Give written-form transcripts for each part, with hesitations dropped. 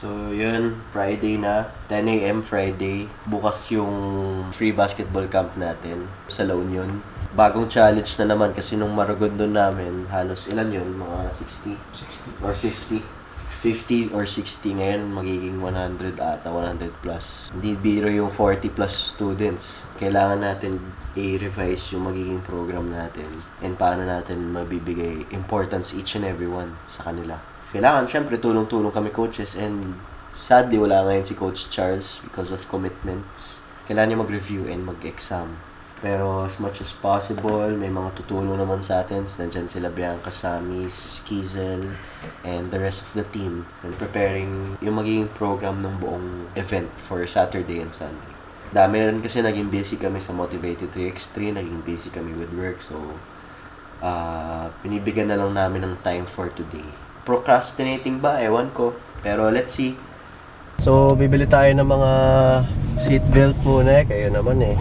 So yun, Friday na, 10 AM Friday. Bukas yung free basketball camp natin sa La Union. Bagong challenge na naman kasi nung Maragondon namin, halos ilan yun? Mga 60 or 50? 50 or 60 ngayon, magiging 100 ata, 100 plus. Hindi biro yung 40 plus students. Kailangan natin i-revise yung magiging program natin and paano natin mabibigay importance each and every one sa kanila. Kailangan, syempre, tulong-tulong kami coaches and sadly, wala ngayon si Coach Charles because of commitments. Kailangan niya mag-review and mag-exam. Pero as much as possible, may mga tutulong naman sa atin. Nandyan sila Bianca, Samis, Kizel, and the rest of the team. And preparing yung magiging program ng buong event for Saturday and Sunday. Dami na rin kasi naging busy kami sa Motivated 3x3, naging busy kami with work. So, pinibigyan na lang namin ng time for today. Procrastinating ba? Ewan ko. Pero let's see. So, bibili tayo ng mga seatbelt muna eh. Kayo naman eh.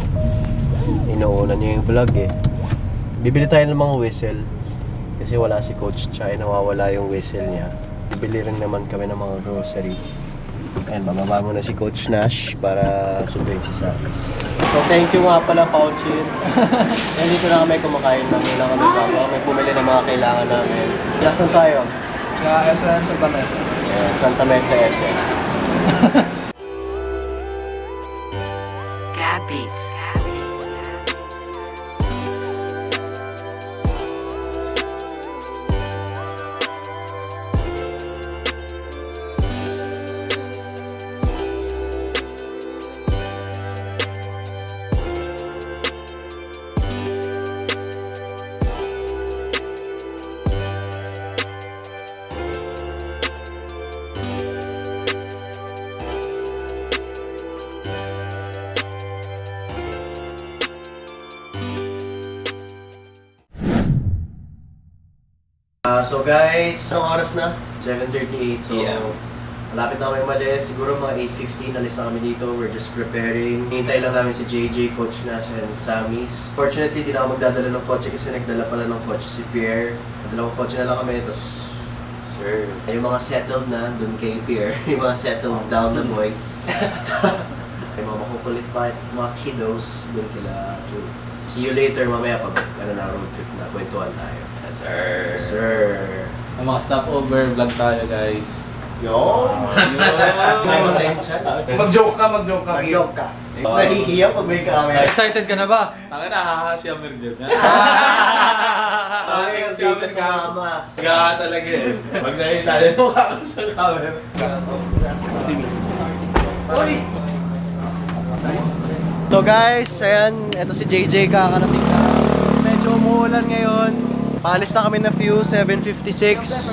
Inuuna niyo yung vlog eh. Bibili tayo ng mga whistle. Kasi wala si Coach Chai. Nawawala yung whistle niya. Bibili rin naman kami ng mga grocery. And bababa muna si Coach Nash para sunduin si Samis. So, thank you nga pala, Pauchin. Dito na kami kumakain ng kailangan kami bago. May pumili ng mga kailangan namin. Saan tayo? Sa SM Santa Mesa. Yeah, Santa Mesa SM. Gab Beats. So guys, anong oras na? 7:38. So, malapit na kami umalis. Siguro mga 8:15 alis na kami dito. We're just preparing. Hintay lang namin si JJ, Coach Nash, and Samis. Fortunately, di na ako magdadala ng kotse kasi nagdala pala ng kotse si Pierre. Dalawang kotse na lang kami. Tapos, sir, yung mga settled na, dun kay Pierre. Yung mga settled down na boys. Yung mga makukulit pa, mga kiddos, dun kila. See you later mamaya pag na road trip na. Kwentuhan tayo. Sir. Sir. Sa mga stopover, vlog tayo guys. Yo! Mag-joke ka, mag-joke ka. Mag-joke ka. Nahihiya pag may camera. Excited ka na ba? Tanga na, haha-siyammer dyan. Ang dito sa kama. Siga talaga eh. Pag nakita tayo mo ka sa camera. Uy! So guys, ayan, ito si JJ kakarating na. Medyo umuulan ngayon. Paalis na kami na few, 7:56.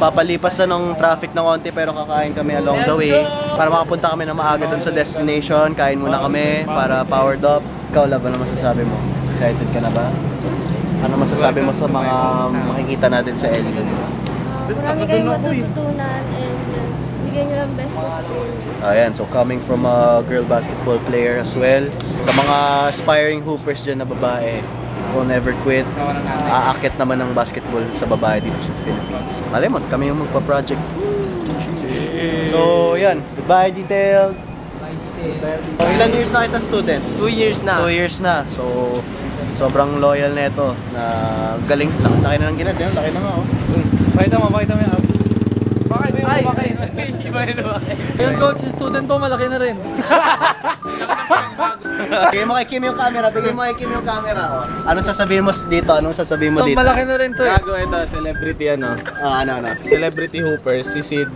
Papalipas na ng traffic na konti pero kakain kami along the way. Para makapunta kami na maaga dun sa destination. Kain muna kami para powered up. Ikaw, Lab, ano masasabi mo? Excited ka na ba? Ano masasabi mo sa mga makikita natin sa LU? Marami kayong matututunan and bigyan nyo lang best experience. Ayan, so coming from a girl basketball player as well. Sa mga aspiring hoopers dyan na babae, will never quit. Aakit naman ng basketball sa babae dito sa Philippines. Malay mo, kami yung magpa-project. So, yan. Goodbye, Detailed. So, ilan years na kita student? 2 years na. 2 years na. So, sobrang loyal na ito. Na galing. Laki na ng ginad. Laki na nga, oh. Pakita mo yung abs. Ay! Ayun coach, yung student po malaki na rin. Bigay mo kay Kim yung camera. Bigay mo kay Kim yung camera. Oh. Anong sasabihin mo dito? Anong sasabihin mo Ito, dito? malaki na rin to eh. Gago ito, celebrity ano. Ano? Celebrity hoopers, si Sid.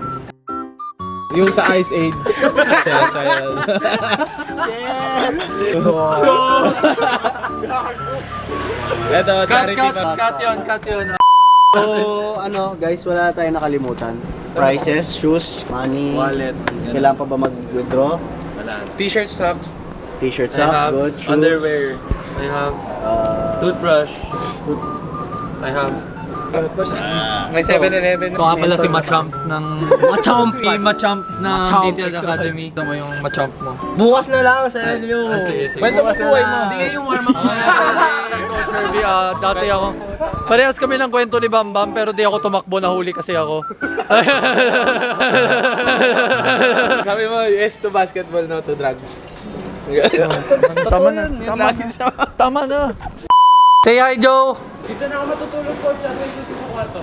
Yung sa Ice Age. Siya. Ito, charity Cut yun. So, guys, wala tayong nakalimutan. Prices, shoes, money, Wallet. Kailangan pa ba mag-withdraw? Wala. T-shirt, socks, T-shirt, I socks, have good, shoes. underwear, I have toothbrush, I have May 7-Eleven. Ito nga pala si Machamp ng... Machamp! Machamp na Machamp. Detailed Academy. Ito mo yung Machamp mo. Bukas na lang sa inyo. Sige, sige. Kwento mo buhay mo. Hindi yung warm-up ko. Coach Hervey, dati ako. Parehas kami ng kwento ni Bam Bam, pero di ako tumakbo, nahuli kasi ako. Sabi mo, yes to basketball, no to drugs. Tama na, tama na. Say hi, Joe! Dito na ako matutulog, coach. Asa yung susi sa kwarto.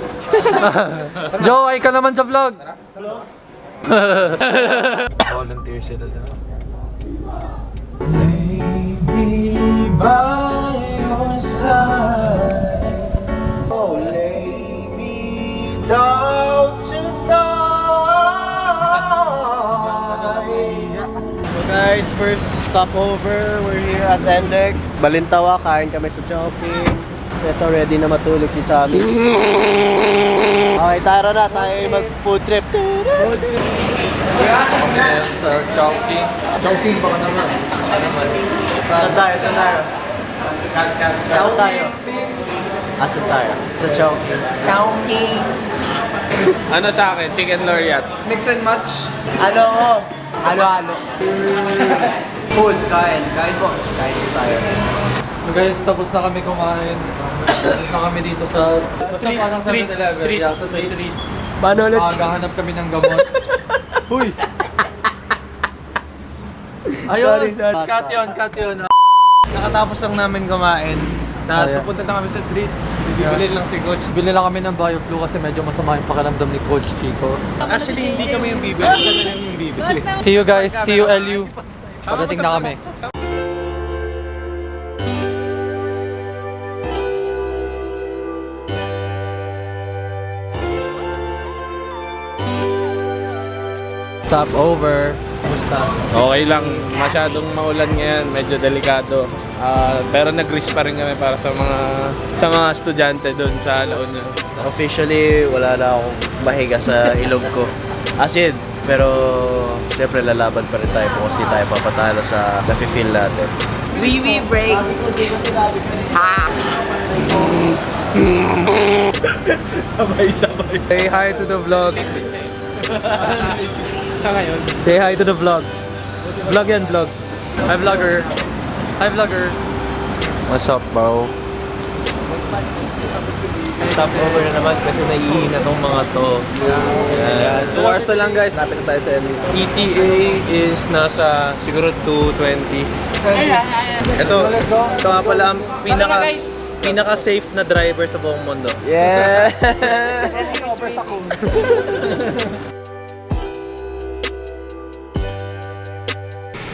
Joe, hi ka naman sa vlog. Volunteer sila na. Oh, lay me down tonight. So guys, first stopover, we're here at Index. Balintawa, kain kami sa Chowking. Ito, ready na matulog si Sammy. Okay, tara na, tayo mag-food trip. Sa Chowking. Chowking, baka naman. Saan tayo? Saan tayo? Saan tayo? Asan tayo? Sa Chowking. Ano sa akin? Chicken Laureate. Mix and match. Ano? Food, kain. Kain po. Kain po tayo. So guys, tapos na kami kumain. Tapos na kami dito sa... Basta parang 7-Eleven. Yeah, sa streets. Paano ulit? Maghahanap kami ng gamot. Huy! Ayun! Sorry. Cut yun. Nakatapos lang namin kumain. Tapos Ayan. pupunta na kami sa treats. Bibili lang si coach. Bili lang kami ng BioFlu kasi medyo masama yung pakiramdam ni Coach Chico. Actually, hindi kami yung bibili. Kami lang yung bibili. See you guys. See you LU. Pagdating na kami. Stop over. Okay lang. Masyadong maulan ngayon. Medyo delikado. Pero nag-risk pa rin kami para sa mga estudyante doon sa La Union. Officially, wala na akong mahiga sa ilog ko. As in, pero siyempre lalaban pa rin tayo kung di tayo papatalo sa nafe-feel natin. Wee break. Sabay-sabay. Say hi to the vlog. Sa ngayon. Say hi to the vlog. Vlog yan, vlog. Hi vlogger. Hi vlogger. What's up, bro? Stop over na naman kasi nahihina tong mga to. Yeah. 2 hours na lang guys. Lapit na tayo sa LU. ETA is nasa siguro 2:20. Ito nga pala ang pinaka-safe na driver sa buong mundo. Yeah!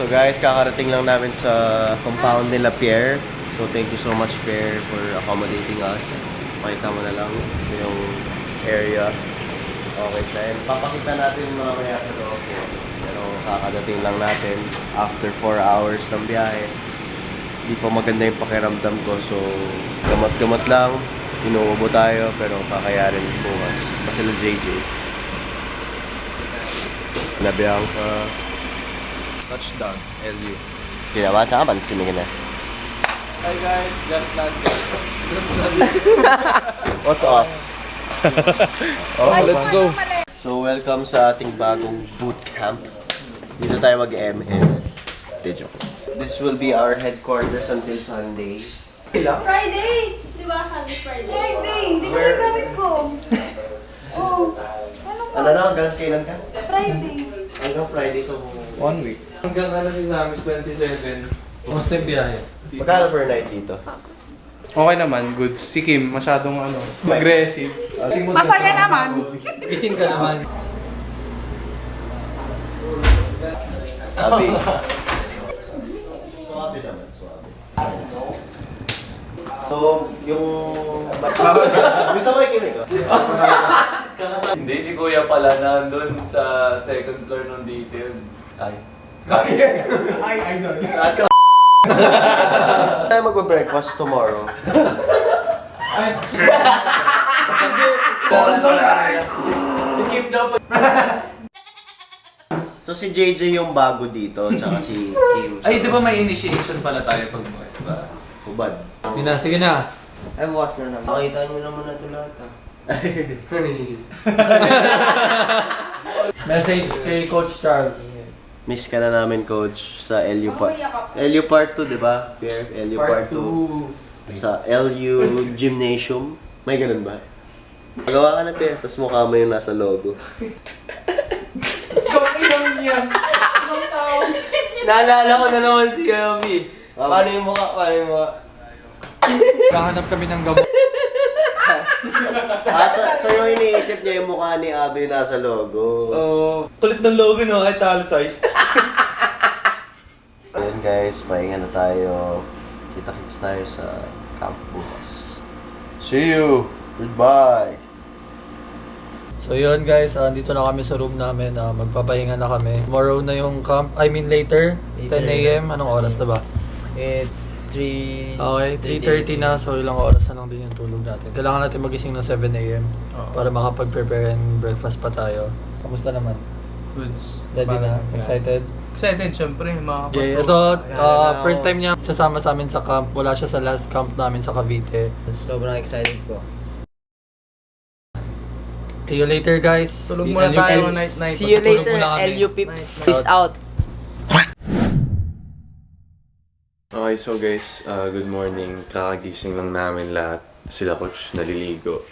So guys, kakarating lang namin sa compound nila Pierre. So thank you so much Pierre for accommodating us. Makita mo na lang yung area. Okay, then papakita natin mga kaya sa loob. Pero kakadating lang natin after 4 hours ng biyahe. Hindi pa maganda yung pakiramdam ko. So gamot-gamot lang. Inuubo tayo pero kakayarin bukas. Kasi na JJ. Nabiyang ka. Touchdown, LU. Ginawa, tsaka pansin ka na. Hi guys, just landed. What's off? Let's go. So welcome sa ating bagong boot camp. Dito tayo mag-ML. This will be our headquarters until Sunday. Friday! Di ba sabi Friday? Friday, hindi ko na gamit ko. Oh, Ano na, hanggang kailan ka? Friday. Hanggang Friday, so 1 week. Hanggang ano si Samis 27. Kumusta yung biyahe? magkano per night dito? Okay naman, good. Si Kim, masyadong aggressive. Masaya naman. Gising ka naman. Abi. Suwabe naman, suwabe. So, yung... Gusto mo ikinig ko? Hindi, si Kuya pala nandun sa second floor ng detail. Ay. Tayo mag-breakfast tomorrow. Ay. Si Kim daw pa. So si JJ yung bago dito, tsaka si Kim. Ay, di ba may initiation pala tayo pag diba? Hubad. Sige na, sige na. Ay, bukas na naman. Makita nyo naman na ito lahat ah. Message kay Coach Charles. Miss ka na namin, Coach, sa LU Part. LU Part 2, di ba? Pierre, LU Part 2. Sa LU Gymnasium. May ganun ba? Magawa ka na, Pierre, tapos mukha mo yung nasa logo. Naalala ko na naman si Yomi. Paano yung mukha? Paano yung mukha? Kahanap kami ng gamot. So yung iniisip niya yung mukha ni Abby yung nasa logo. Kulit ng logo, no? Italicized. Ayun guys, pahinga na tayo. Kita-kits tayo sa camp bukas. See you! Goodbye! So yun guys, dito na kami sa room namin. Magpapahinga na kami. Tomorrow na yung camp. I mean later. 10 a.m. Anong oras na ba? It's 3... Okay, 3:30 na. So ilang oras na lang din yung tulog natin. Kailangan natin magising ng 7 a.m. Para makapag-prepare and breakfast pa tayo. Kamusta naman? Goods. Ready na? Excited? Excited, syempre. Okay, ito, first time niya sasama sa amin sa camp. Wala siya sa last camp namin sa Cavite. Sobrang excited ko. See you later guys. Tulog muna tayo night. See you Patutulog later, muna kami. LU Pips. Peace out. Okay, so guys, good morning. Kakagising lang namin lahat. Sila coach naliligo.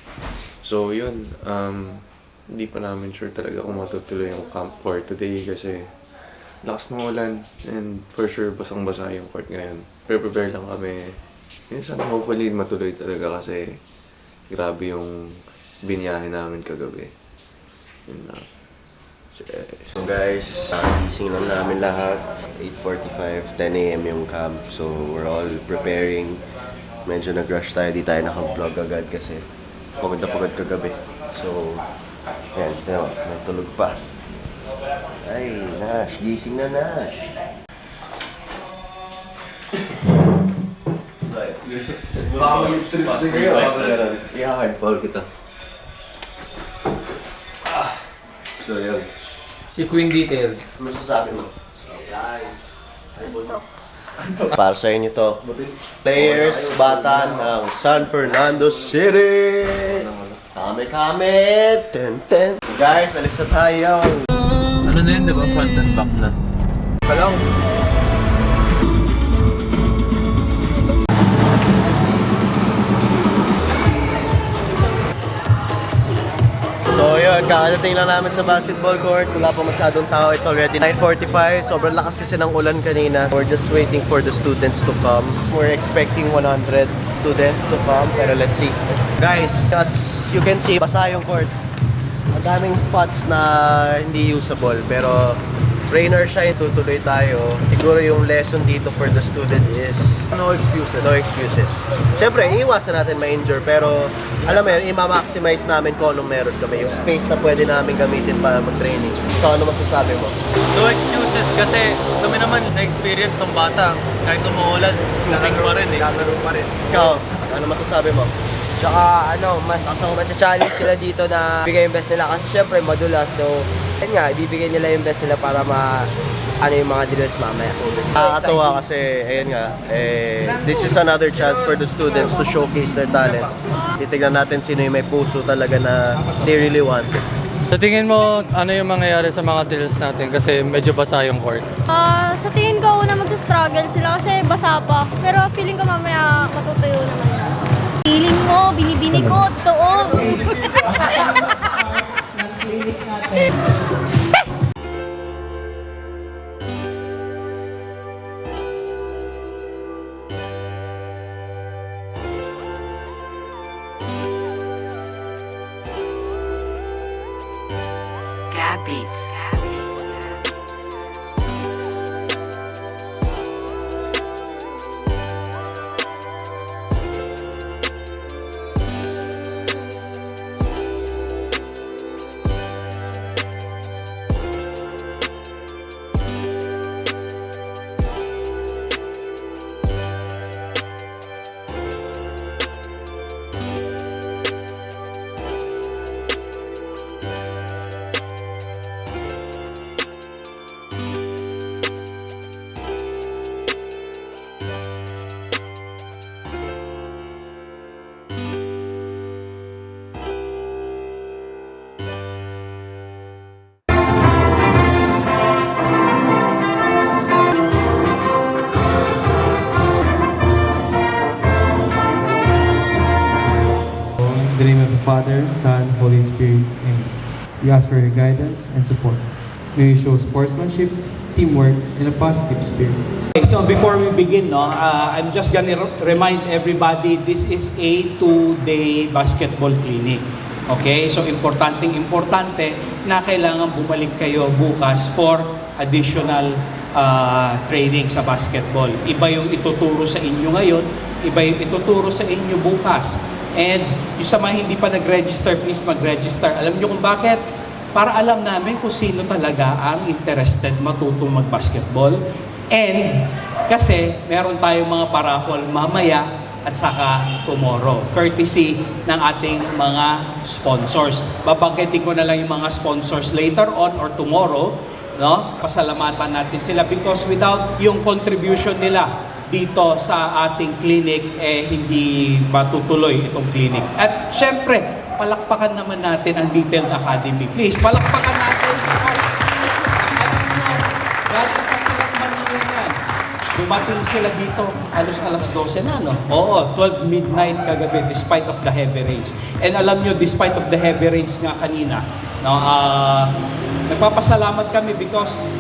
So yun, hindi pa namin sure talaga kung matutuloy yung camp for today kasi lakas ng ulan and for sure basang-basa yung court ngayon. Prepare lang kami. Minsan hopefully matuloy talaga kasi grabe yung binyahe namin kagabi. Yun lang. So guys, gising lang namin lahat. 8:45, 10 a.m. yung camp. So we're all preparing. Medyo nag-rush tayo, di tayo naka-vlog agad kasi pagod na pagod kagabi. So, ayan, natulog pa. Ay, Nash, gising na Nash. Baka mag-lipstick kayo. I-hardfall kita. So yun. Si Queen Detail. Ano masasabi mo? Para sa inyo to. Players, bata ng San Fernando City! Kame! Ten! Guys, alis na tayo! Ano na yun, di ba? Front and back na. Palang. So yun, kakadating lang namin sa basketball court. Wala pa masyadong tao. It's already 9:45. Sobrang lakas kasi ng ulan kanina. We're just waiting for the students to come. We're expecting 100 students to come. Pero let's see. Guys, as you can see, basa yung court. Ang daming spots na hindi usable. Pero rainer siya, tutuloy tayo. Siguro yung lesson dito for the student is no excuses. No excuses. Siyempre, iiwasan natin ma-injure pero alam mo yun, i-maximize namin kung anong meron kami. Yung space na pwede namin gamitin para mag-training. So ano masasabi mo? No excuses kasi kami naman na-experience ng bata. Kahit umuulan, shooting pa rin eh. Lalaro pa rin. Ikaw, ano masasabi mo? Tsaka mas challenge sila dito na bigay yung best nila kasi syempre madulas. So, yun nga, ibibigay nila yung best nila para yung mga drills mamaya. Nakakatuwa kasi, ayun nga, this is another chance for the students to showcase their talents. Titignan natin sino yung may puso talaga na they really want. Sa tingin mo, ano yung mangyayari sa mga drills natin kasi medyo basa yung court? Sa tingin ko una mag-struggle sila kasi basa pa. Pero feeling ko mamaya matutuyo naman. Feeling mo, binibini ko, totoo. Gab Beats. We ask for your guidance and support. May you show sportsmanship, teamwork, and a positive spirit. Okay, so before we begin, I'm just gonna remind everybody, this is a 2-day basketball clinic. Okay, so importante na kailangan bumalik kayo bukas for additional training sa basketball. Iba yung ituturo sa inyo ngayon, iba yung ituturo sa inyo bukas. And yung sa mga hindi pa nag-register, please mag-register. Alam niyo kung bakit? Para alam namin kung sino talaga ang interested matutong mag-basketball. And kasi meron tayong mga paraffol mamaya at saka tomorrow, courtesy ng ating mga sponsors. Babanggitin ko na lang yung mga sponsors later on or tomorrow, no? Pasalamatan natin sila because without yung contribution nila dito sa ating clinic, hindi matutuloy itong clinic. At syempre, palakpakan naman natin ang Detailed Academy. Please, palakpakan natin because alam nyo, galing pa silang Manila yan. Dumating sila dito, alas 12 na, no? Oo, 12 midnight kagabi despite of the heavy rains. And alam nyo, despite of the heavy rains nga kanina, no, nagpapasalamat kami because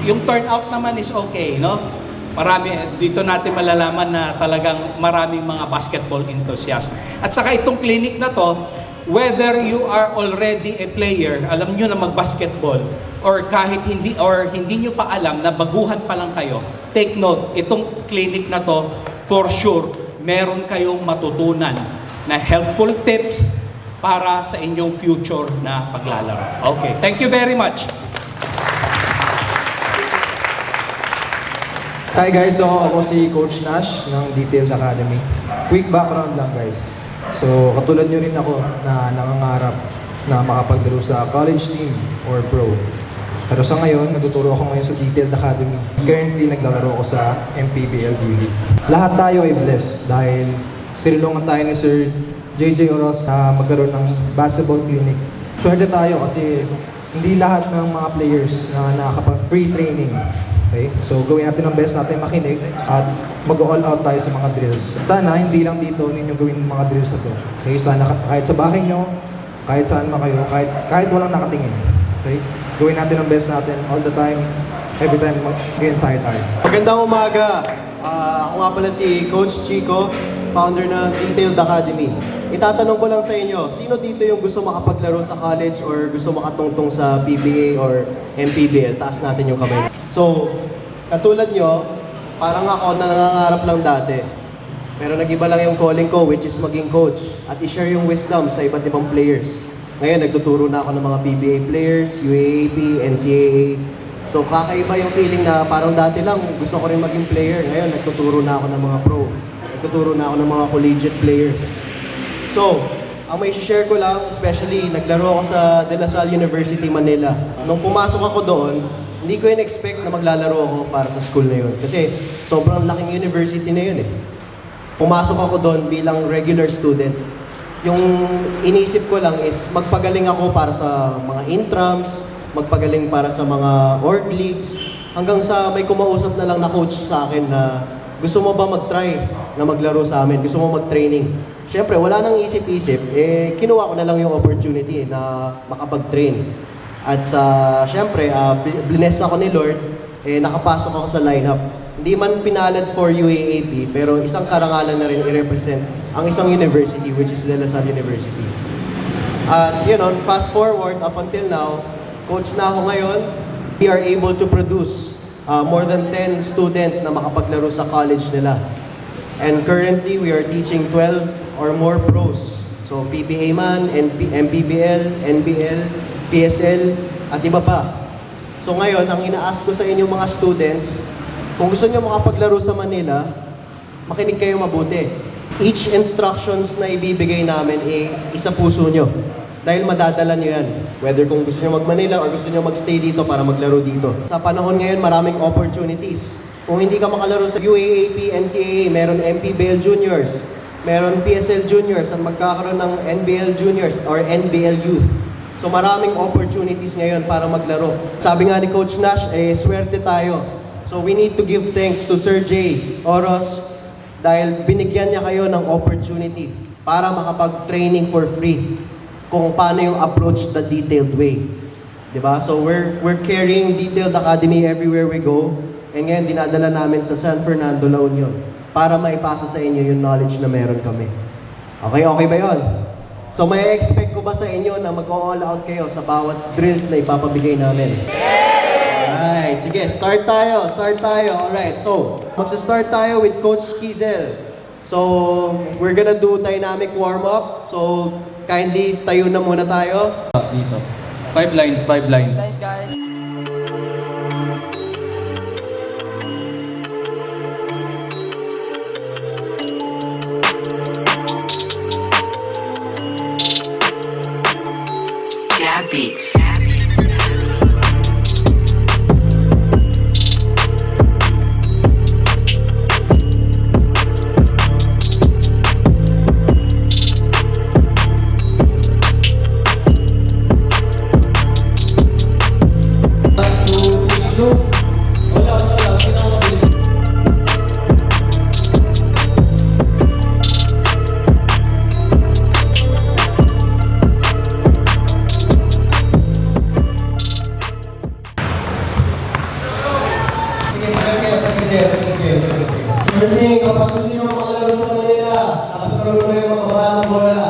yung turnout naman is okay, no? Marami, dito natin malalaman na talagang maraming mga basketball enthusiast. At saka itong clinic na to, whether you are already a player, alam nyo na mag-basketball, or kahit hindi, or hindi nyo pa alam na baguhan pa lang kayo, take note, itong clinic na to, for sure, meron kayong matutunan na helpful tips para sa inyong future na paglalaro. Okay, thank you very much. Hi guys, so ako si Coach Nash ng Detailed Academy. Quick background lang guys. So katulad nyo rin ako na nangangarap na makapaglaro sa college team or pro. Pero sa ngayon, nagtuturo ako ngayon sa Detailed Academy. Currently, naglalaro ako sa MPBL D-League. Lahat tayo ay blessed dahil tinulungan tayo ni Sir JJ Oros na magkaroon ng basketball clinic. Swerte tayo kasi hindi lahat ng mga players na nakakapag-pre-training. Okay? So gawin natin ang best natin makinig at mag-all out tayo sa mga drills. Sana hindi lang dito ninyo gawin mga drills na to. Okay? Sana kahit sa bahay nyo, kahit saan man kayo, kahit walang nakatingin. Okay? Gawin natin ang best natin all the time, every time mag-ensayo tayo. Magandang umaga! Ako nga pala si Coach Chico, founder ng Detailed Academy. Itatanong ko lang sa inyo, sino dito yung gusto makapaglaro sa college or gusto makatungtong sa PBA or MPBL? Taas natin yung kamay. So, katulad nyo, parang ako na nangangarap lang dati. Pero nag-iba lang yung calling ko, which is maging coach at i-share yung wisdom sa iba't ibang players. Ngayon, nagtuturo na ako ng mga PBA players, UAAP, NCAA. So, kakaiba yung feeling na parang dati lang gusto ko rin maging player. Ngayon, nagtuturo na ako ng mga pro. Nagtuturo na ako ng mga collegiate players. So, ang may share ko lang, especially naglaro ako sa De La Salle University, Manila. Nung pumasok ako doon, hindi ko in-expect na maglalaro ako para sa school na yun. Kasi sobrang laking university na yun eh. Pumasok ako doon bilang regular student. Yung inisip ko lang is magpagaling ako para sa mga intrams, magpagaling para sa mga org leagues, hanggang sa may kumausap na lang na coach sa akin na gusto mo ba mag-try na maglaro sa amin? Gusto mo mag-training? Siyempre, wala nang isip-isip, kinuha ko na lang yung opportunity na makapag-train. At siyempre, bless ako ni Lord, nakapasok ako sa lineup. Hindi man pinalad for UAAP, pero isang karangalan na rin i-represent ang isang university, which is De La Salle University. At fast forward up until now, coach na ako ngayon. We are able to produce more than 10 students na makapaglaro sa college nila. And currently, we are teaching 12 or more pros. So, PBA man, MPBL, NBL, PSL, at iba pa. So ngayon, ang ina-ask ko sa inyo mga students, kung gusto nyo makapaglaro sa Manila, makinig kayo mabuti. Each instructions na ibibigay namin, isa puso nyo. Dahil madadala nyo yan. Whether kung gusto nyo mag-Manila or gusto nyo mag-stay dito para maglaro dito. Sa panahon ngayon, maraming opportunities. Kung hindi ka makalaro sa UAAP, NCAA, meron MPBL Juniors, meron PSL Juniors, at magkakaroon ng NBL Juniors or NBL Youth. So maraming opportunities ngayon para maglaro. Sabi nga ni Coach Nash, swerte tayo. So we need to give thanks to Sir J. Oros dahil binigyan niya kayo ng opportunity para makapag-training for free. kung paano yung approach the detailed way. Diba? So we're carrying Detailed Academy everywhere we go. And ngayon, dinadala namin sa San Fernando, La Union para maipasa sa inyo yung knowledge na meron kami. Okay ba yon? So may expect ko ba sa inyo na mag-all out kayo sa bawat drills na ipapabigay namin? Alright, sige, start tayo. Alright, so magsa-start tayo with Coach Kizel. So we're gonna do dynamic warm-up. So kindly tayo na muna tayo. Dito. 5 lines. Guys. Beats. Kasi kapag gusto nyo makalaro sa Manila, kapag karoon kayo magbaba ng bola,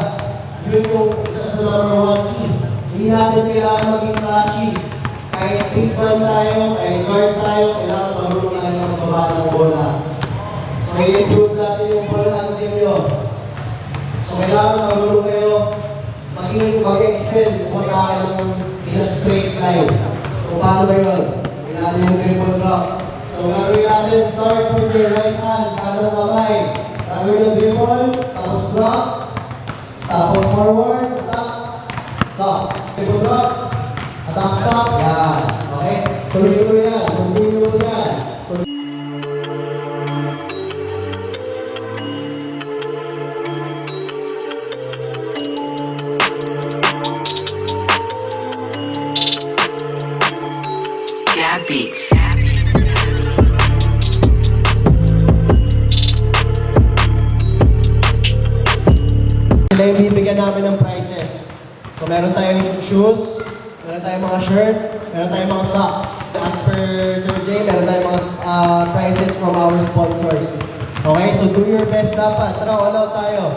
yun yung isa sa number 1 key. Hindi natin kailangan maging flashy. Kahit big man tayo, kahit guard tayo, kailangan marunong tayo magbaba ng bola. So i-improve natin yung bola ng team nyo. So kailangan marunong kayo mag-excel kung kailangan in a straight line. So paano ba yun? Hindi natin yung triple block. So gagawin natin, start with your right hand, kanang kamay. Gagawin yung dribble, tapos block, tapos forward, attack, stop. Dribble block, attack, stop. Yan. Okay? Tuloy-tuloy yan. Continuous yan. Beats. Sila yung bibigyan namin ng prizes. So meron tayong shoes, meron tayong mga shirt, meron tayong mga socks. As per Sir Jay, meron tayong mga prizes from our sponsors. Okay, so do your best dapat. Tara, all out tayo.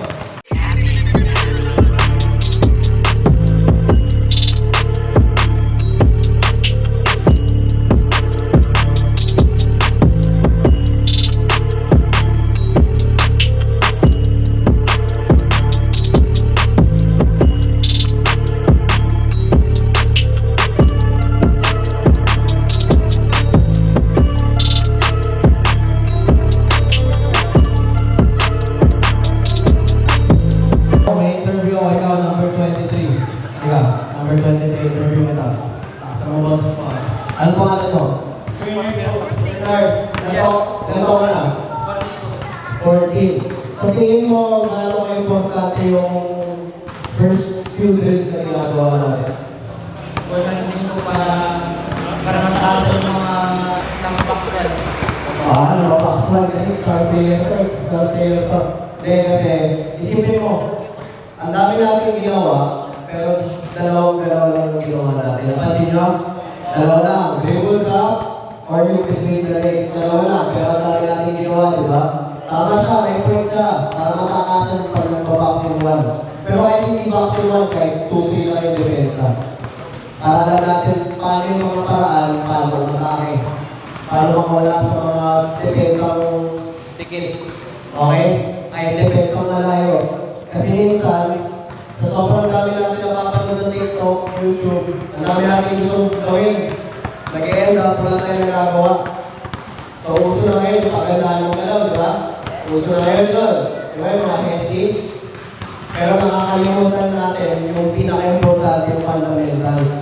May interview ako, ikaw, number 23. Ikaw, number 23, interview kita. Taksa mo ba sa spot? Ano pangalan mo? Bernard. Ilan taon ka na? 14. Sa tingin mo, gaano kayo importante yung first few drills na ginagawa natin? Wala hindi ko para mataasan yung mga ng boxer. Ano, boxman guys, star player to. Hindi, kasi isipin mo, ang dami natin ginawa, pero dalawang lang yung ginawa natin. Napansin nyo? Dalawa lang, dribble drop, or yung between the legs. Dalawa lang, pero ang dami natin ginawa, di ba? Tama siya, may point siya, para matakasan pag nagpa-boxing 1. Pero kahit hindi boxing 1, kahit 2-3 lang yung depensa. Para alam natin paano yung mga paraan, paano matake. Paano makawala sa mga depensang tikit. Okay? Kahit depensang malayo. Kasi minsan, sa sobrang dami natin napapanood sa TikTok, YouTube, ang dami natin gusto gawin. Nag-e-end up, wala tayong nagagawa. So, uso na ngayon yung pagandahan ng galaw, di ba? Uso na ngayon doon. Di ba yung mga Messi? Pero nakakalimutan natin yung pinaka-importante yung fundamentals.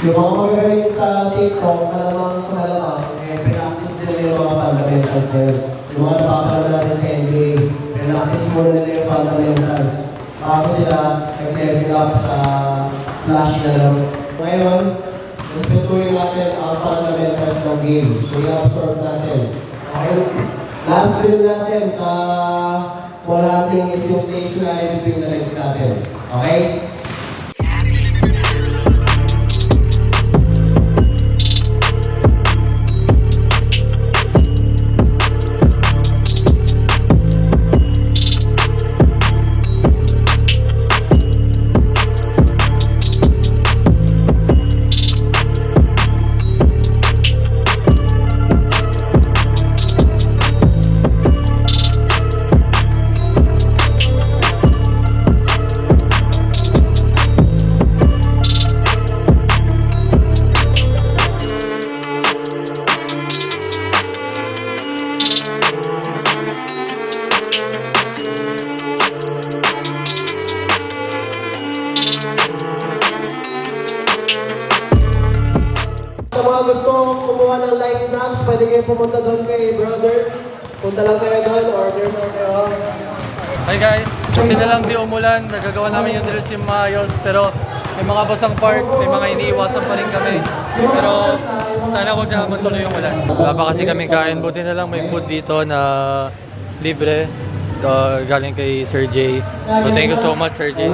Yung mga magagaling sa TikTok, malamang sa malamang, pinaktis nila yung mga fundamentals nila. Yung mga napapanood natin sa NBA, pinaktis muna nila yung fundamentals. Bago sila nag-level up sa flash na lang. Ngayon, respetuhin natin ang fundamentals ng game. So, i-absorb natin. Okay? Last drill natin sa wall hunting is yung stationary between the legs natin. Okay? naman ng light snacks, pwede kayo pumunta doon kay brother. Punta lang kayo doon, order mo kayo. Hi guys, buti na lang di umulan, nagagawa namin yung drills yung maayos, pero may mga basang part, may mga iniiwasan pa rin kami. Pero sana huwag na magtuloy yung ulan. Wala pa kasi kami kain, buti na lang may food dito na libre. Galing kay Sir Jay. So thank you so much, Sir Jay.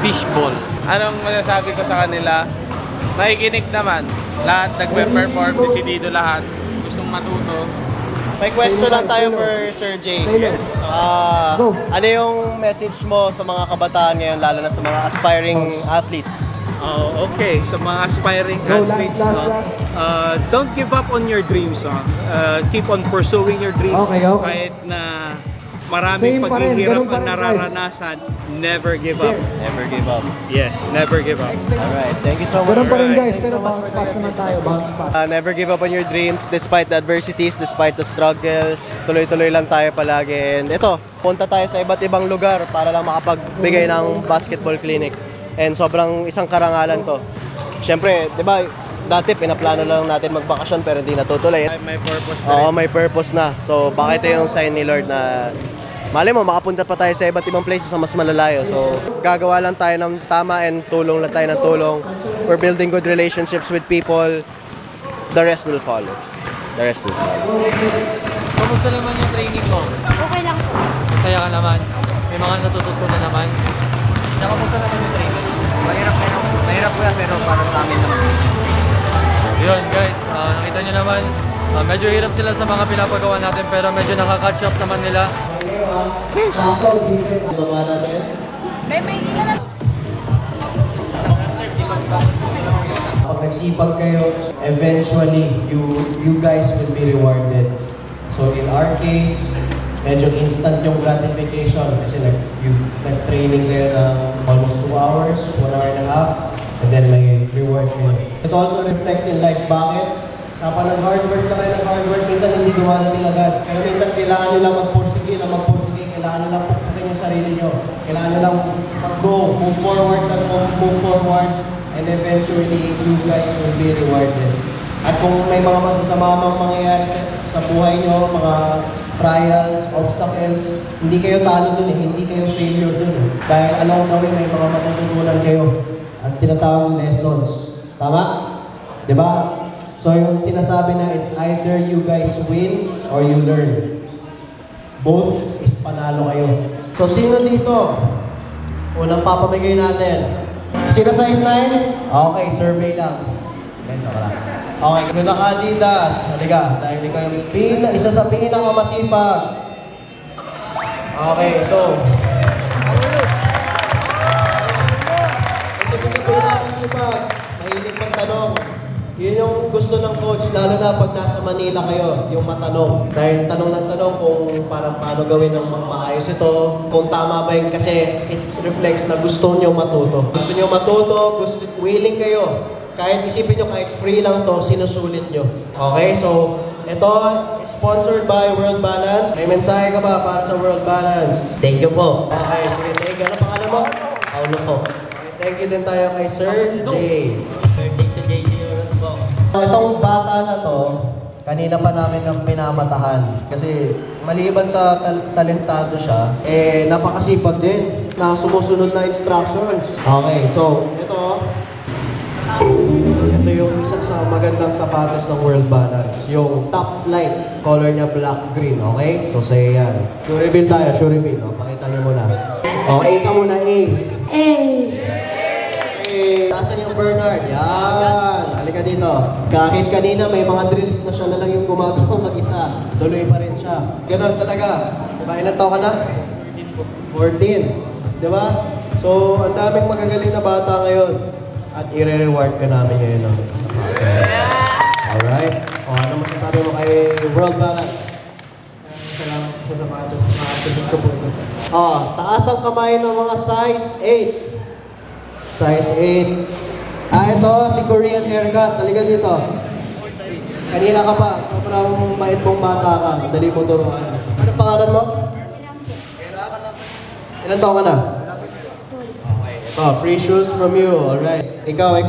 Fishball. Anong masasabi ko sa kanila? Nakikinig naman. Lahat nagpe-perform, desidido lahat. Gustong matuto. May question lang tayo for Sir Jay. Yes. Ano yung message mo sa mga kabataan ngayon, lalo na sa mga aspiring athletes? Oh, okay. Sa mga aspiring athletes, don't give up on your dreams. Keep on pursuing your dreams. Okay. Kahit na maraming Same pa rin, paghihirap ganun pa ang rin, guys. nararanasan, never give up. Never give up. Yes, never give up. Alright, thank you so much. Ganun pa rin guys, pero bounce pass naman tayo, bounce pass. Never give up on your dreams despite the adversities, despite the struggles. Tuloy-tuloy lang tayo palagi. And ito, punta tayo sa iba't ibang lugar para lang makapagbigay ng basketball clinic. And sobrang isang karangalan to. Siyempre, di ba, dati pinaplano lang natin magbakasyon pero hindi natutuloy. May purpose na Oo, rin. may purpose na. So, baka ito yung sign ni Lord na mali mo, makapunta pa tayo sa iba't ibang places na mas malalayo. So, gagawa lang tayo ng tama and tulong lang tayo ng tulong. We're building good relationships with people. The rest will follow. The rest will follow. Kamusta naman yung training mo? Okay lang po. Masaya ka naman? May mga natututunan naman? Kamusta naman yung training? Mahirap po yan, pero para sa amin naman. Yun guys, nakita nyo naman, medyo hirap sila sa mga pinapagawa natin pero medyo nakaka-catch up naman nila. Pag nagsipag kayo, eventually, you guys will be rewarded. So in our case, medyo instant yung gratification kasi nag-training kayo ng almost 2 hours, 1 hour and a half, and then may reward kayo. It also reflects in life. Bakit? Kapag hard work na kayo ng hard work, minsan hindi dumadating agad. Pero minsan kailangan nyo lang magpursige, kailangan nyo lang pupukin yung sarili nyo. Kailangan nyo lang mag-go, move forward, and eventually, you guys will be rewarded. At kung may mga masasama mang mangyayari sa buhay nyo, mga trials, obstacles, hindi kayo talo dun hindi kayo failure dun Dahil along the way, may mga matututunan kayo at tinatawag lessons. Tama? Diba? So yung sinasabi na it's either you guys win or you learn. Both is panalo kayo. So sino dito? Unang papamigay natin. Sino size 9? Okay, survey lang. Okay, kung naka-Adidas, halika, dahil ikaw yung isa sa pinakamasipag. Okay, so isa sa pinakamasipag, mahilig magtanong. Yun yung gusto ng coach, lalo na pag nasa Manila kayo, yung matanong. Dahil tanong ng tanong kung parang paano gawin ng maayos ito, kung tama ba yun, kasi it reflects na gusto nyo matuto. Gusto nyo matuto, willing kayo. Kahit isipin nyo, kahit free lang to, sinusulit nyo. Okay, so ito, sponsored by World Balance. May mensahe ka ba para sa World Balance? Thank you po. Okay, sige, thank you. Ano pangalan mo? Paulo po. Okay, thank you din tayo kay Sir Jay. Thank you, JJ Oras po. Itong bata na to, kanina pa namin ang pinamatahan. Kasi maliban sa talentado siya, napakasipag din na sumusunod na instructions. Okay, so ito yung isa sa magandang sapatos ng World Balance. Yung top flight, color niya black-green, okay? So sa'yo yan. Sure reveal tayo, sure reveal. O, pakita niyo muna. O, A ka muna, A. Tasan yung Bernard. Yan. Halika dito. Kahit kanina may mga drills na siya na lang yung gumagawa mag-isa. Tuloy pa rin siya. Ganon talaga. Diba? Ilan taon ka na? 14. Diba? So, ang daming magagaling na bata ngayon. At i-reward ka namin ngayon ng sapatos. Alright? O, ano masasabi mo kay World Balance? Salamat sa sapatos. Makatulog ko po ito. Taas ang kamay ng mga size 8. Size 8. Ito, si Korean haircut. Halika dito. Kanina ka pa. Sobrang bait mong bata ka. Dali mo turuan. Ano pangalan mo? Ilan taon ka na? Okay. Oh, free shoes from you, alright. Ikaw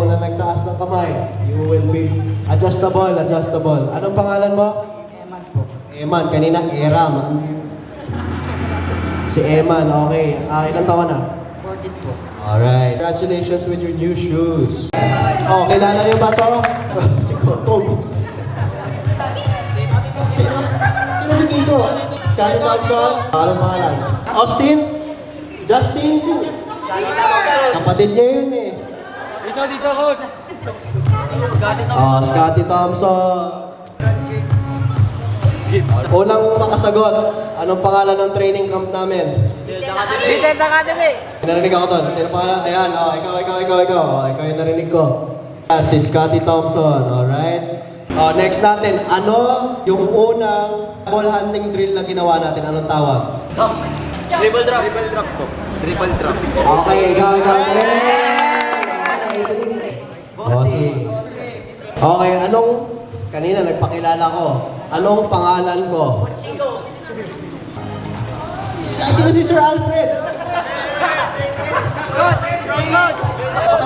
una nagtaas ng kamay. You will be adjustable. Anong pangalan mo? Eman po. Eman, kanina Eram. Si Eman, okay. Ilang taon na? 14 po. Alright. Congratulations with your new shoes. Oh, kilala niyo ba to? Si Kotom. Sino si Tito? Scotty Thompson? Anong pangalan? Austin? Justin? Sino? Kapatid niya yun eh. Dito, coach. Scotty Thompson. Unang makasagot, anong pangalan ng training camp namin? Detail Academy! Narinig ako doon. Sino pangalan? Ayan, ikaw. Ikaw yung narinig ko. Si Scotty Thompson, alright? Next natin, ano yung unang ball handling drill na ginawa natin? Anong tawag? Dribble drop po. Triple drop. Okay, ikaw. Bossy. Okay, kanina nagpakilala ko. Anong pangalan ko? Sino si Sir Alfred?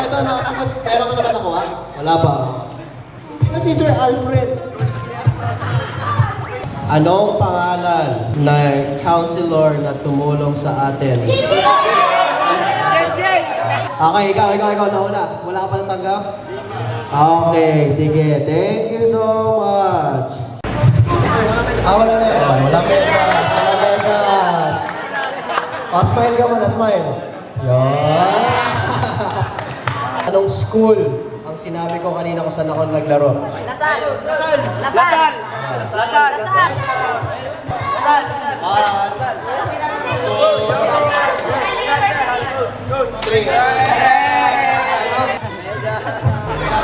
Ito, nakasagot. Meron ka naman ako, ha? Wala pa. Sino si Sir Alfred? Anong pangalan ng counselor na tumulong sa atin? Okay, ikaw nauna. Wala ka pa natanggap? Okay, sige. Thank you so much. Wala medyas. Smile ka muna, smile. Yan. Anong school ang sinabi ko kanina kung saan ako naglaro? Lasal. Kailangan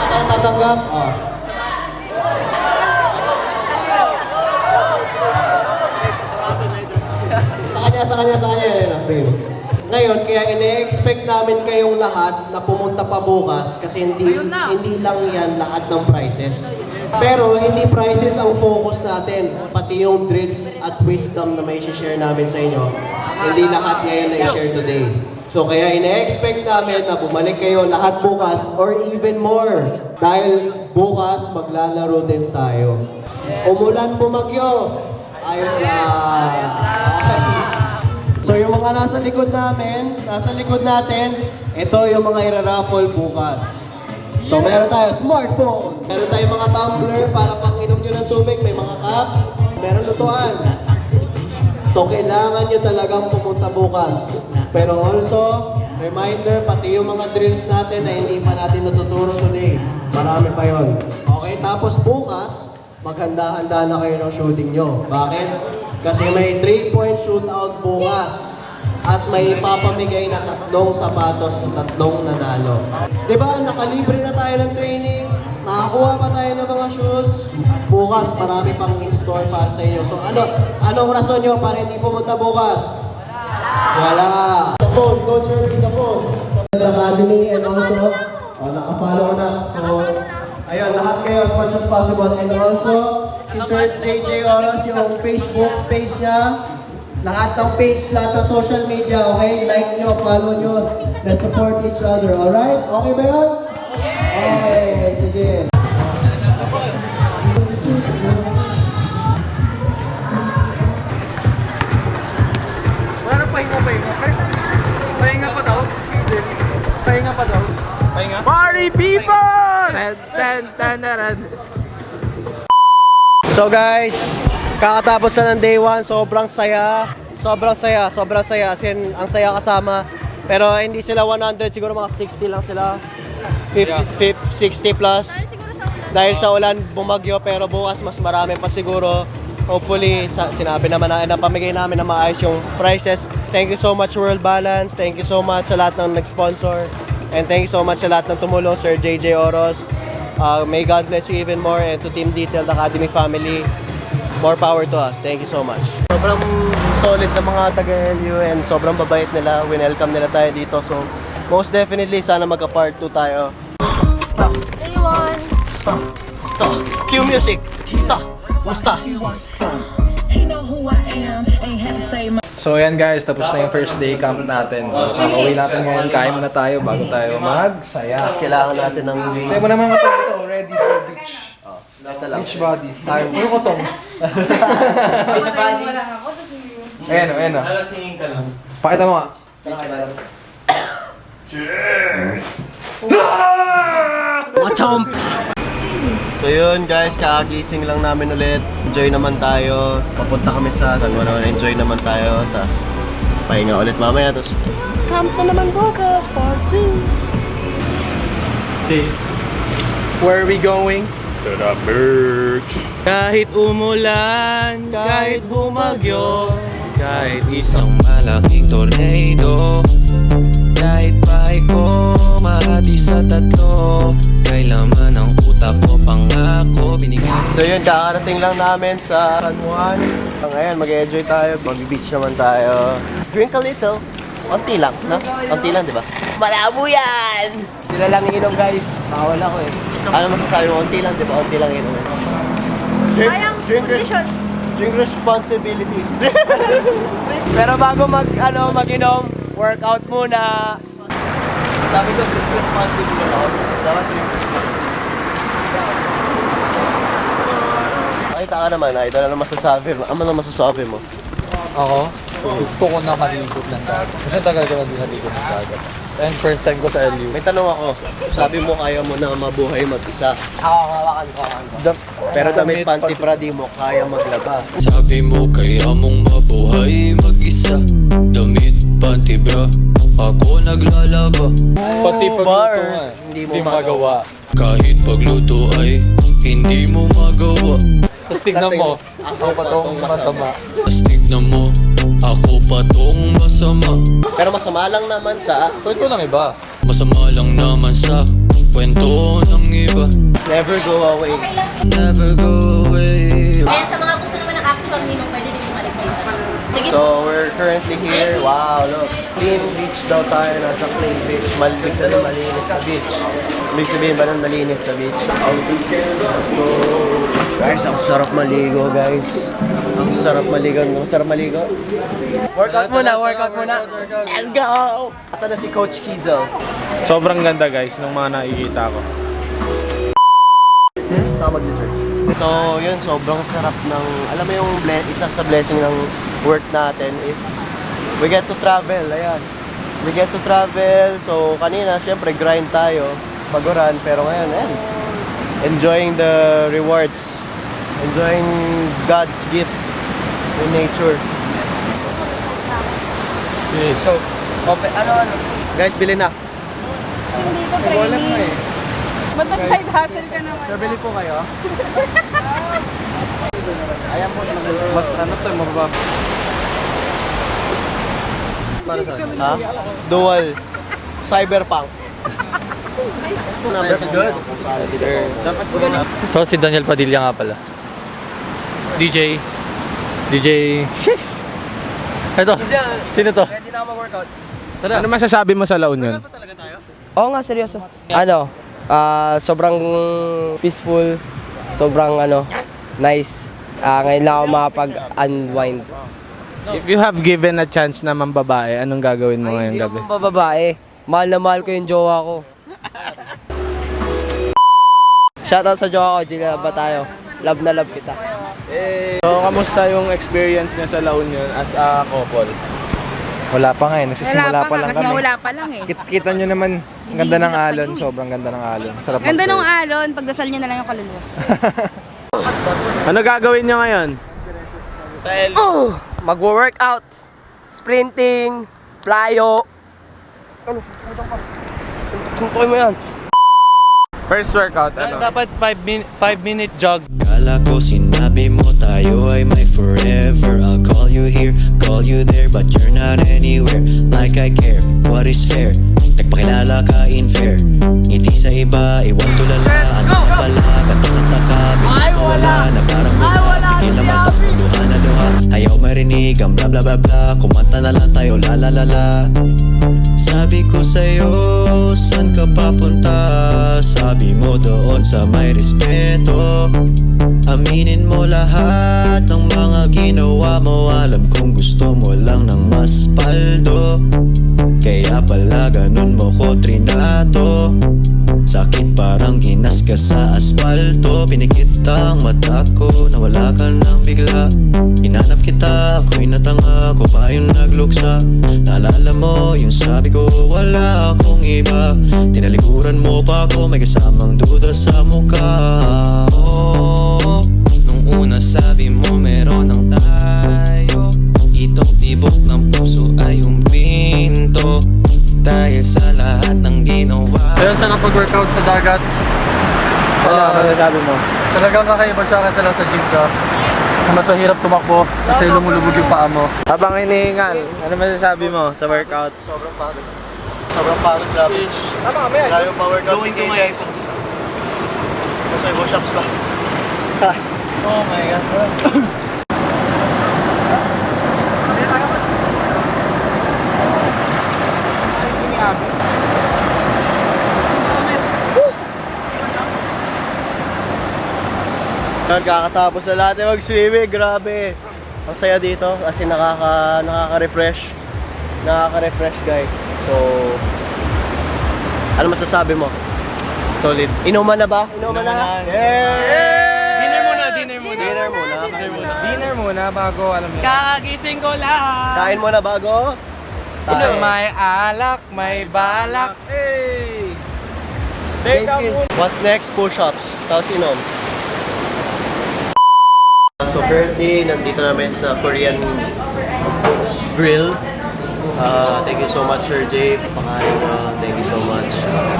ka tatanggap? Sa kanya yun. Ngayon, kaya ine-expect namin kayong lahat na pumunta pa bukas kasi hindi lang yan lahat ng prizes. Pero hindi prizes ang focus natin, pati yung drills at wisdom na may share namin sa inyo. Hindi lahat ngayon na i-share today. So kaya ine-expect namin na bumalik kayo lahat bukas or even more. Dahil bukas maglalaro din tayo. Umulan, bumagyo. Ayos lang. So yung mga nasa likod natin, ito yung mga ira-raffle bukas. So meron tayo smartphone, meron tayong mga tumbler para pang inom nyo ng tubig, may mga cup, meron lutuan. So kailangan nyo talagang pumunta bukas. Pero also, reminder, pati yung mga drills natin na hindi pa natin natuturo today. Marami pa yon. Okay, tapos bukas, maghanda-handa na kayo ng shooting nyo. Bakit? Kasi may 3-point shootout bukas. At may papamigay na 3 sapatos sa 3 nanalo. Diba, nakalibre na tayo ng training, nakakuha pa tayo ng mga shoes, at bukas marami pang in-store para sa inyo. So anong rason nyo para hindi pumunta bukas? Wala! Sa phone, Coach Irby sa phone. Sa Academy and also, nakafollow na. So, ayun, lahat kayo as much as possible. And also, si Sir JJ Oros, yung Facebook page niya, lahat ng page, lahat ng social media, okay? Like nyo, follow nyo, let's support each other, alright? Okay ba yun? Okay, sige. Wala na pahinga. Pahinga pa daw. Party people! So guys, kakatapos na ng day 1, sobrang saya. As in, ang saya kasama. Pero hindi sila 100, siguro mga 60 lang sila. 60 plus. Dahil sa ulan, bumagyo, pero bukas mas marami pa siguro. Hopefully, sinabi naman na pamigay namin na maayos yung prices. Thank you so much World Balance. Thank you so much sa lahat ng nag-sponsor. And thank you so much sa lahat ng tumulong, Sir JJ Oros. May God bless you even more, and to Team Detailed Academy family, more power to us. Thank you so much. Sobrang solid na mga taga-LU and sobrang babait nila. Winelcome nila tayo dito. So, most definitely, sana magka-part 2 tayo. Stop. Cue music. Stop. He know who I am, ain't had to say my So ayan guys, tapos na yung first day camp natin. So kakauwi natin ngayon, kain muna tayo bago tayo magsaya. Kailangan natin ng wings. Tayo mo naman ito, ready for beach. Beach body. Tayo, puro kotong. Beach body. Ayan o, ayan o. Pakita mo nga. Machomp! So yun guys, kakagising lang namin ulit. Enjoy naman tayo. Papunta kami sa San Juan. Enjoy naman tayo. Tapos pahinga ulit mamaya. Tapos camp na naman bukas. Part 2. Okay. Where are we going? To the beach. Kahit umulan, kahit bumagyo, kahit isang malaking tornado, kahit bahay ko mahati sa tatlo, kay laman ng utak ko pangako binigay. So yun, kakarating lang namin sa San Juan. Ngayon, mag-enjoy tayo. Mag-beach naman tayo. Drink a little. Unti lang, no? Unti lang, di ba? Malabo yan! Sila lang inom guys. Bawal ako eh. Ano masasabi mo? Unti lang, di ba? Unti lang inom. Drink responsibility. Pero bago mag-inom, workout muna. Sabi ko, drink responsibility ako. Dapat drink responsibility. Nakita ka naman, ito na lang masasabi mo. Ano na masasabi mo? Ako? Gusto ko na maligot ng dagat. Kasi tagal ko na din naligot ng dagat. And first time ko sa LU. May tanong ako. Sabi mo kaya mo na mabuhay mag-isa. Hawakan ko. Pero damit panty pra di mo kaya maglaba. Sabi mo kaya mong mabuhay mag-isa. Damit panty bra, ako naglalaba. Pati pagluto nga, hindi mo magawa. Kahit pagluto ay hindi mo magawa. Tapos tignan mo, ako pa tong masama. Tapos tignan mo, ako pa tong masama. Pero masama lang naman sa kwento ng iba. Masama lang naman sa kwento ng iba. Never go away. Never go away. Ayan, sa mga gusto naman ng actual memo, pwede din bumalik dito. Sige. So we're currently here. Wow, look. Clean beach daw tayo. Nasa clean beach. Ibig sabihin malinis na beach. Ibig sabihin ba nun malinis na beach? Let's go. Guys, ang sarap maligo guys. Ang sarap maligo. Ang sarap maligo. Workout muna. Let's go! Asa na si Coach Kizel? Sobrang ganda guys, nung mga nakikita ko. Tama mag-church. So yun, sobrang sarap ng, alam mo yung isa sa blessing ng work natin is we get to travel, ayan. We get to travel, so kanina syempre grind tayo, paguran, pero ngayon, ayan. Enjoying the rewards, enjoying God's gift in nature. So, ano? Guys, bili na. Hindi ko training. Ba't nag-side hustle ka naman? Bili po kayo? Ayan po, mas ano to, mababa. Ha? Dual. Cyberpunk. Good. So si Daniel Padilla nga pala. DJ. Sheesh! Ito, sino to? Ready na ako mag-workout. Ano masasabi mo sa La Union? Oo nga, seryoso. Sobrang peaceful, sobrang nice. Ngayon lang ako makapag-unwind. If you have given a chance na mambabae, anong gagawin mo ngayong gabi? Hindi ako babae. Mahal na mahal ko yung jowa ko. Shoutout sa jowa ko, Gina ba tayo? Love na love kita. So, kamusta yung experience niya sa La Union as a couple? Wala pa nga eh, nagsisimula pa lang kami. Wala pa lang eh. Kita nyo naman, ang ganda ng alon, sobrang ganda ng alon. Sarap Ganda mag-surf. ng alon, pagdasal niya na lang yung kaluluwa. Ano gagawin niya ngayon? Mag-workout, sprinting, plyo. Suntukin mo yan. First workout, ano? Dapat 5-minute jog. Kala ko sinabi mo tayo ay my forever. I'll call you here, call you there, but you're not anywhere. Like I care, what is fair? Nagpakilala ka in fair. Ngiti sa iba, iwan tulala. Ano ka pala, katakataka. Bilis mawala na parang mula. Bigil na mata, luha na luha. Ayaw marinig ang bla bla bla bla. Kumanta na lang tayo la la la la. Sabi ko sa'yo, saan ka papunta? Sabi mo doon sa may respeto. Aminin mo lahat ng mga ginawa mo. Alam kong gusto mo lang ng mas paldo, kaya pala ganun mo ko trinato. Sakit parang ginas ka sa asfalto. Pinikit ang mata ko, nawala ka nang bigla. Hinanap kita, ako'y natanga, ako pa yung nagluksa. Naalala mo yung sabi ko, wala akong iba. Tinalikuran mo pa ako, may kasamang duda sa mukha. Oh, nung una sabi mo meron ng tayo. Itong tibok ng puso ay humpinto dahil sa lahat ng ginawa. Ayun, sa nakapag-workout sa dagat. Ano sabi mo? Talagang kakaiba siya kasi lang sa gym ka. Mas mahirap tumakbo kasi lumulubog yung paa mo. Habang hinihingal, ano masasabi mo sa workout? Sobrang pagod. Sobrang pagod, grabe. Tama kami. Grabe pa workout si Jason. Mas may push-ups pa. Oh my God. Nagkakatapos na lahat mag-swimming, grabe. Ang saya dito kasi nakaka-refresh. Nakaka-refresh, guys. So, ano masasabi mo? Solid. Inuman na ba? Inuman na? Yay! Dinner muna, dinner muna. Dinner muna. Dinner muna bago alam mo. Kakagising ko lang. Kain muna bago? Isa may alak, may balak. Hey! Take up muna. What's next? Push-ups. Tapos inom. So currently, nandito namin sa Korean Grill. Thank you so much, Sir Jay. Papakain mo. Thank you so much.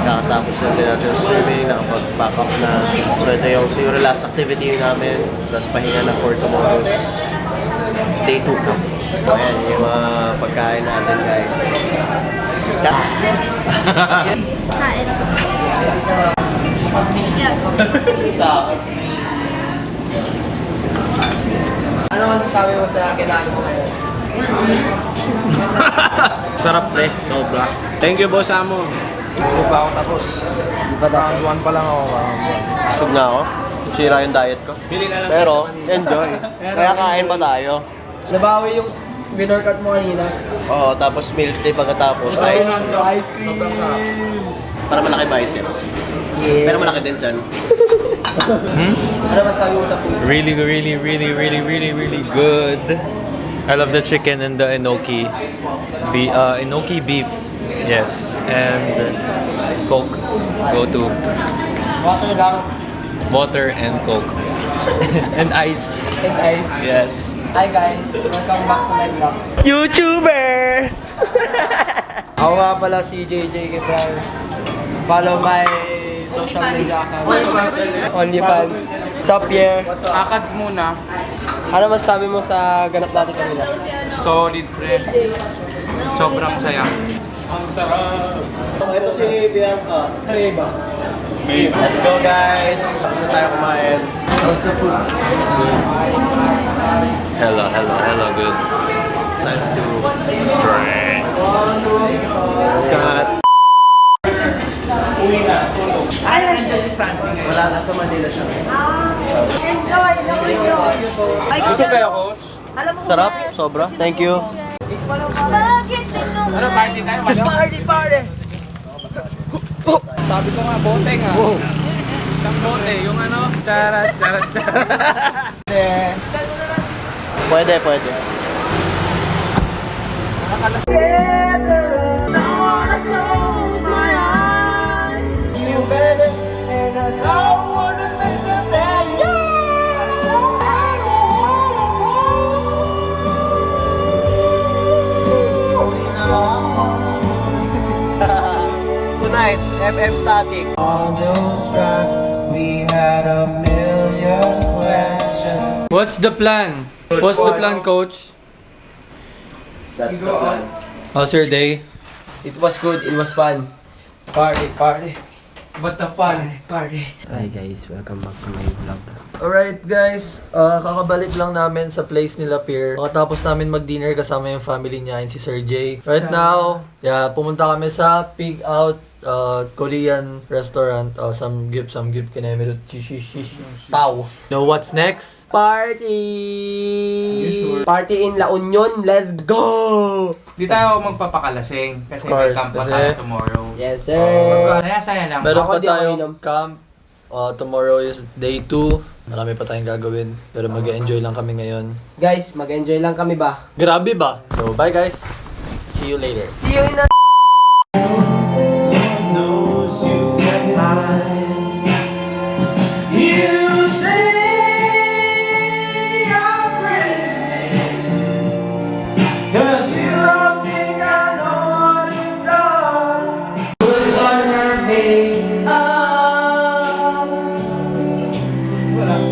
Nakatapos na din natin yung swimming. Nakapag-back up na. So ito yung siguro last activity namin. Tapos pahinga na for tomorrow. Day 2 po. Ayan yung mga pagkain natin, guys. Yes. Ano masasabi mo sa kinain mo ngayon? Sarap pre, sobra. Thank you, boss Amo. Hindi pa ako tapos. Round 1 pa lang ako. Busog na ako. Sira yung diet ko. Pero, enjoy. Kaya kain pa tayo. Nabawi yung winorkout mo kanina. Oo, tapos milk tea pagkatapos. Ice cream. Para malaki biceps. Yeah. Pero malaki din dyan. Ano masasabi mo sa food? Really good. I love the chicken and the enoki. Enoki beef. Yes. And Coke. Go to. Water lang. Water and Coke. And ice. And ice. Yes. Hi guys, welcome back to my vlog. YouTuber! Ako nga pala si JJ Kebral. Follow my social media account. OnlyFans. What's up, Pierre? Akads muna. Ano masasabi mo sa ganap natin kanina? Solid pre. Sobrang saya. Ito si Bianca. Let's go, guys. Tapos na tayo kumain. How's the food? Hello, good. Time to drink. Cut. Wala na sa Manila siya. Enjoy! Gusto kayo, coach? Sarap, sobra. Thank you. Bakit ito? Ano, party tayo? Party! Sabi ko nga, bote nga. Isang bote, yung ano? Charas. Pwede. Tonight, FM Static. All those times we had a million questions. What's the plan? What's the plan, coach? That's the plan. How's your day? It was good, it was fun. Party. What the fun? Party. Hi guys, welcome back to my vlog. Alright guys, kakabalik lang namin sa place nila Pierre. Pagkatapos namin mag-dinner kasama yung family niya and si Sir Jay. Right now, pumunta kami sa Pig Out Korean restaurant. Some gift kinemirut tao. Know what's next? Party! Party in La Union, let's go! Di tayo magpapakalasing kasi Of course, may camp pa kasi- tayo tomorrow. Yes sir! Saya lang. Meron Ako pa di ako tayong inom. camp. Tomorrow is day 2. Marami pa tayong gagawin. Pero mag-enjoy lang kami ngayon. Guys, mag-enjoy lang kami ba? Grabe ba? So, bye guys. See you later. See you in the...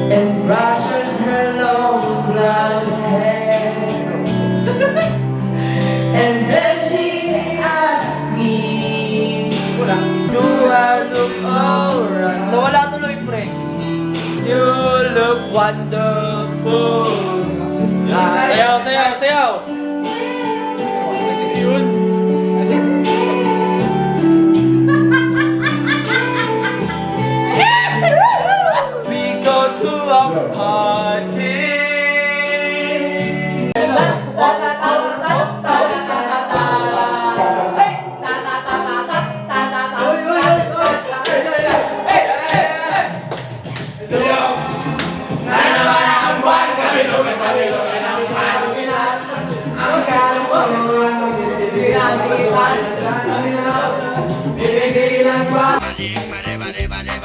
And brushes her long blonde hair. And then she asks me, do I look alright? Nawala tuloy, pre. You look wonderful. Sayaw, sayaw, sayaw! We go to a party. Vale, vale, vale, vale.